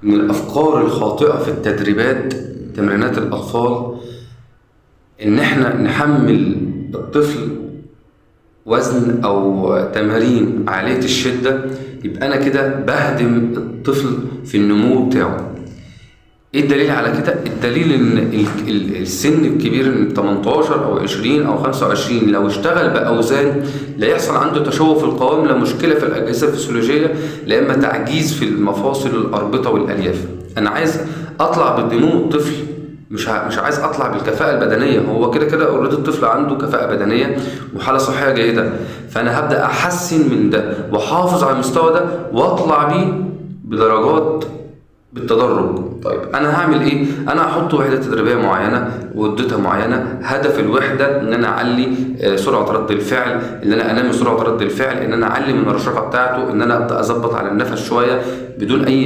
من الأفكار الخاطئة في التدريبات تمرينات الأطفال إن إحنا نحمل الطفل وزن أو تمارين عالية الشدة، يبقى أنا كده بهدم الطفل في النمو بتاعه. إيه الدليل على كده؟ الدليل إن السن الكبير من 18 أو 20 أو 25 لو اشتغل بأوزان لا يحصل عنده تشوه في القوام، لا مشكلة في الأجهزة الفسيولوجية، لا إما تعجيز في المفاصل الأربطة والألياف. أنا عايز أطلع بالنمو الطفل، مش عايز أطلع بالكفاءة البدنية. هو كده كده أوريدي الطفل عنده كفاءة بدنية وحالة صحية جيدة، فأنا هبدأ أحسن من ده وأحافظ على المستوى ده وأطلع بيه بدرجات بالتدرج. طيب انا هعمل ايه؟ انا هحط وحده تدريبيه معينه ومدتها معينه، هدف الوحده ان انا اعلي سرعه رد الفعل، ان انا انمي سرعه رد الفعل، ان انا اعلي من الرشاقه بتاعته، ان انا ابدا اظبط على النفس شويه بدون اي